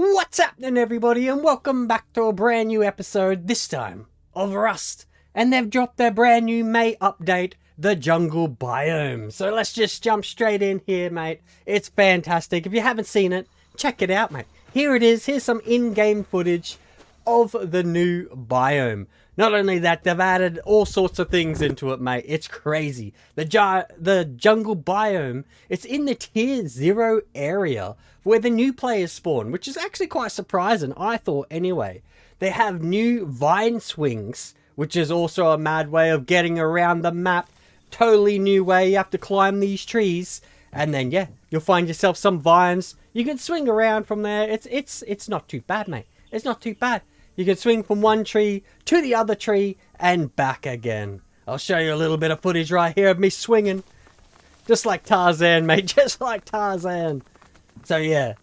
What's happening, everybody, and welcome back to a brand new episode, this time, of Rust. And they've dropped their brand new May update, the jungle biome. So let's just jump straight in here, mate. It's fantastic. If you haven't seen it, check it out, mate. Here it is. Here's some in-game footage of the new biome. Not only that, they've added all sorts of things into it, mate. It's crazy. The jungle biome, it's in the tier 0 area where the new players spawn, which is actually quite surprising, I thought anyway. They have new vine swings, which is also a mad way of getting around the map. Totally new way. You have to climb these trees, and then yeah, you'll find yourself some vines. You can swing around from there. It's not too bad, mate. It's not too bad. You can swing from one tree to the other tree and back again. I'll show you a little bit of footage right here of me swinging. Just like Tarzan, mate. Just like Tarzan. So yeah,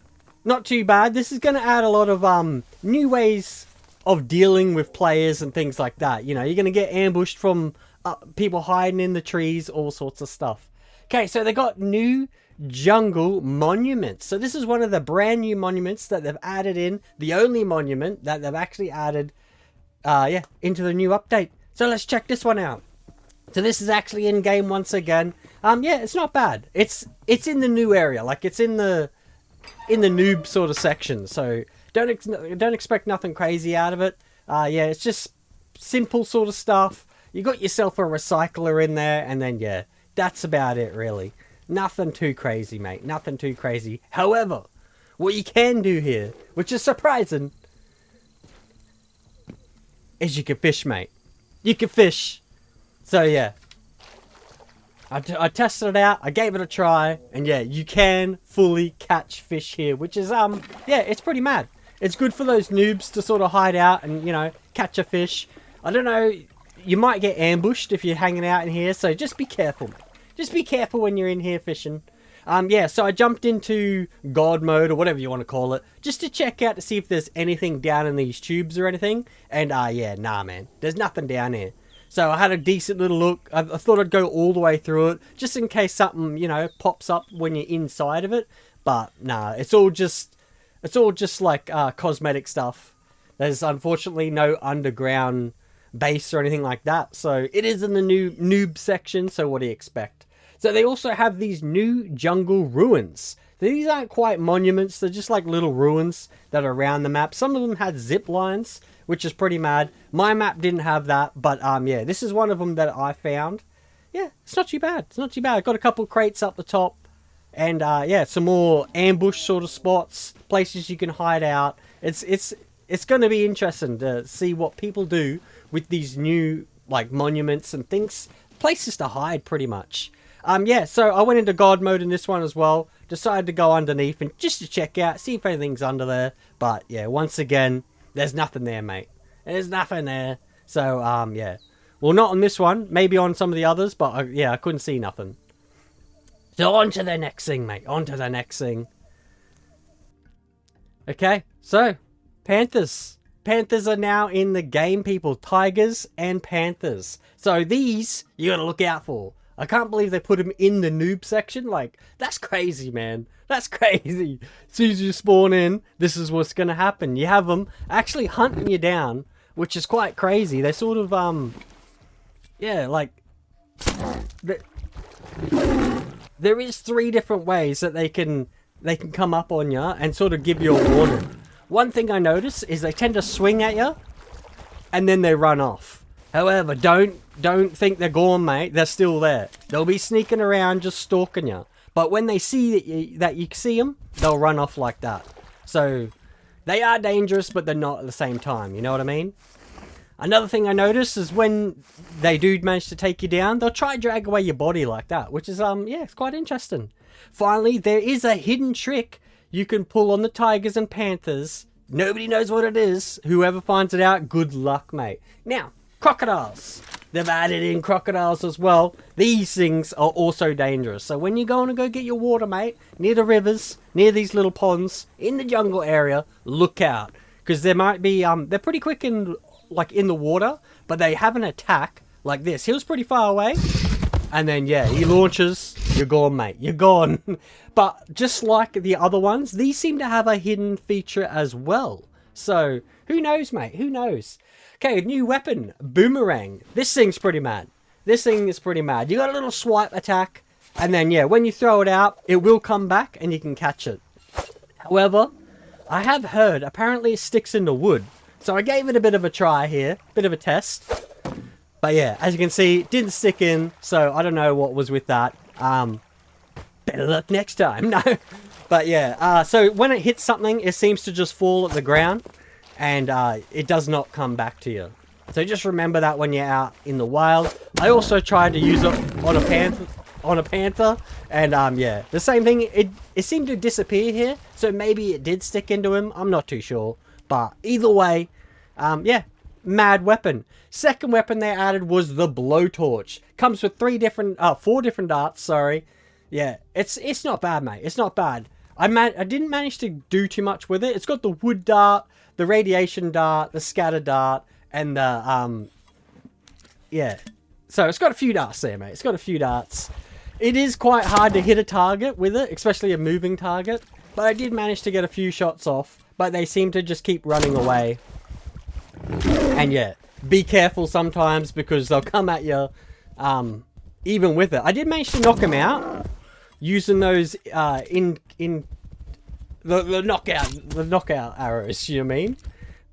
not too bad. This is going to add a lot of new ways of dealing with players and things like that. You know, you're going to get ambushed from people hiding in the trees, all sorts of stuff. Okay, so they got new jungle monuments. So this is one of the brand new monuments that they've added in. The only monument that they've actually added into the new update. So let's check this one out. So this is actually in game once again. Yeah, it's not bad. It's in the new area. Like, it's in the noob sort of section. So don't expect nothing crazy out of it. Yeah, it's just simple sort of stuff. You got yourself a recycler in there, and then yeah, that's about it really. Nothing too crazy, mate. Nothing too crazy. However, what you can do here, which is surprising, is you can fish, mate. You can fish. So yeah, I tested it out. I gave it a try, and yeah, you can fully catch fish here, which is yeah, it's pretty mad. It's good for those noobs to sort of hide out and, you know, catch a fish. I don't know, you might get ambushed if you're hanging out in here, so just be careful, mate. Just be careful when you're in here fishing. Yeah, so I jumped into God mode, or whatever you want to call it, just to check out to see if there's anything down in these tubes or anything. And yeah, nah, man, there's nothing down here. So I had a decent little look. I thought I'd go all the way through it, just in case something, you know, pops up when you're inside of it. But nah, it's all just like cosmetic stuff. There's unfortunately no underground base or anything like that. So it is in the new noob section. So what do you expect? So they also have these new jungle ruins. These aren't quite monuments. They're just like little ruins that are around the map. Some of them had zip lines, which is pretty mad. My map didn't have that, but yeah, this is one of them that I found. Yeah, it's not too bad. It's not too bad. I've got a couple crates up the top, and yeah, some more ambush sort of spots, places you can hide out. It's going to be interesting to see what people do with these new like monuments and things, places to hide, pretty much. Yeah, so I went into God mode in this one as well. Decided to go underneath and just to check out, see if anything's under there. But yeah, once again, there's nothing there, mate. There's nothing there. So yeah, well, not on this one. Maybe on some of the others, but yeah, I couldn't see nothing. So on to the next thing, mate. On to the next thing. Okay, so panthers. Panthers are now in the game, people. Tigers and panthers. So these you gotta look out for. I can't believe they put them in the noob section. Like, that's crazy, man. That's crazy. As soon as you spawn in, this is what's going to happen. You have them actually hunting you down, which is quite crazy. They sort of, yeah, like, there is 3 different ways that they can come up on you and sort of give you a warning. One thing I notice is they tend to swing at you, and then they run off. However, don't think they're gone, mate. They're still there. They'll be sneaking around, just stalking you. But when they see that you see them, they'll run off like that. So they are dangerous, but they're not at the same time. You know what I mean? Another thing I notice is when they do manage to take you down, they'll try to drag away your body like that, which is yeah, it's quite interesting. Finally, there is a hidden trick you can pull on the tigers and panthers. Nobody knows what it is. Whoever finds it out, good luck, mate. Now, crocodiles. They've added in crocodiles as well. These things are also dangerous. So when you're going to go get your water, mate, near the rivers, near these little ponds, in the jungle area, look out. Because there might be, they're pretty quick in the water, but they have an attack like this. He was pretty far away. And then, yeah, he launches you're gone, mate. You're gone. But just like the other ones, these seem to have a hidden feature as well. So, who knows, mate? Who knows? Okay, new weapon. Boomerang. This thing's pretty mad. This thing is pretty mad. You got a little swipe attack. And then, yeah, when you throw it out, it will come back and you can catch it. However, I have heard, apparently it sticks into wood. So I gave it a bit of a try here. Bit of a test. But yeah, as you can see, it didn't stick in. So I don't know what was with that. Better luck next time. No. But yeah, so when it hits something, it seems to just fall at the ground. And it does not come back to you. So just remember that when you're out in the wild. I also tried to use it on a panther, and yeah, the same thing. It seemed to disappear here, so maybe it did stick into him. I'm not too sure, but either way, yeah, mad weapon. Second weapon they added was the blowtorch. Comes with four different darts. Sorry, yeah, it's not bad, mate. It's not bad. I didn't manage to do too much with it. It's got the wood dart, the radiation dart, the scatter dart, and the yeah. So it's got a few darts there, mate. It's got a few darts. It is quite hard to hit a target with it, especially a moving target. But I did manage to get a few shots off. But they seem to just keep running away. And yeah, be careful sometimes because they'll come at you even with it. I did manage to knock him out using those the knockout arrows, you know what I mean?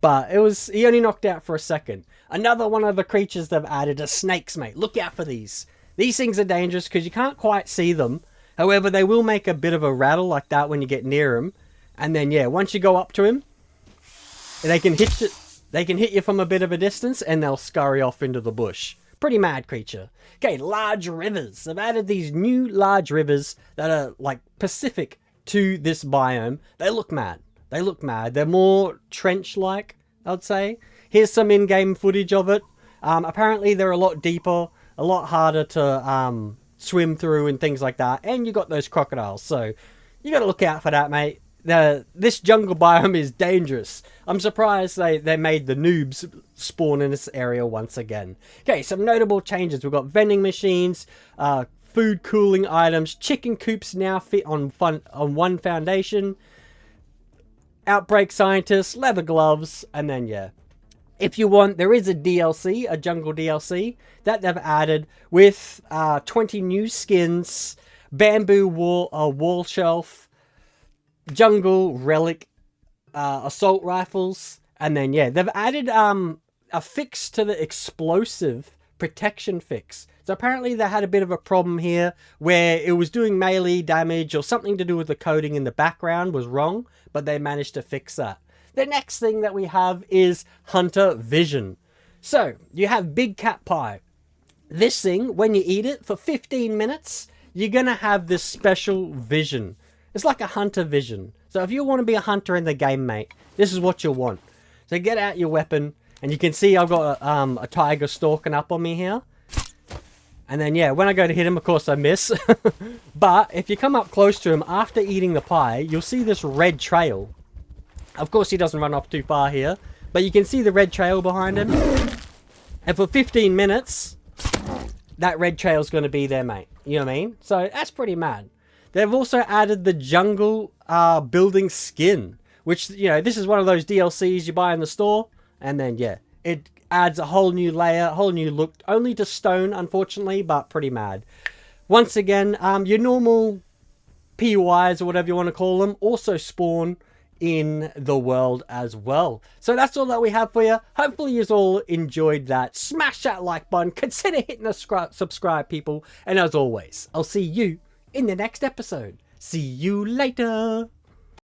But he only knocked out for a second. Another one of the creatures they've added are snakes, mate. Look out for these. These things are dangerous because you can't quite see them. However, they will make a bit of a rattle like that when you get near them. And then, yeah, once you go up to him, they can hit you from a bit of a distance and they'll scurry off into the bush. Pretty mad creature. Okay, large rivers. They've added these new large rivers that are, like, specific to this biome. They look mad. They look mad. They're more trench-like, I'd say. Here's some in-game footage of it. Apparently, they're a lot deeper, a lot harder to swim through and things like that. And you got those crocodiles, so you got to look out for that, mate. This jungle biome is dangerous. I'm surprised they made the noobs spawn in this area once again. Okay, some notable changes. We've got vending machines, food cooling items, chicken coops now fit on one foundation, outbreak scientists, leather gloves, and then, yeah. If you want, there is a DLC, a jungle DLC, that they've added with 20 new skins, bamboo wall shelf, jungle relic, assault rifles, and then, yeah, they've added a fix to the explosive protection fix. So apparently they had a bit of a problem here where it was doing melee damage or something to do with the coding in the background was wrong, but they managed to fix that. The next thing that we have is Hunter Vision. So, you have Big Cat Pie. This thing, when you eat it, for 15 minutes, you're going to have this special vision. It's like a hunter vision. So if you want to be a hunter in the game, mate, this is what you'll want. So get out your weapon, and you can see I've got a tiger stalking up on me here. And then, yeah, when I go to hit him, of course, I miss. But if you come up close to him after eating the pie, you'll see this red trail. Of course, he doesn't run off too far here, but you can see the red trail behind him. And for 15 minutes, that red trail's going to be there, mate. You know what I mean? So that's pretty mad. They've also added the jungle building skin, which, you know, this is one of those DLCs you buy in the store. And then, yeah, it adds a whole new layer, a whole new look. Only to stone, unfortunately, but pretty mad. Once again, your normal PUIs or whatever you want to call them also spawn in the world as well. So that's all that we have for you. Hopefully you all enjoyed that. Smash that like button. Consider hitting the subscribe, people. And as always, I'll see you in the next episode. See you later.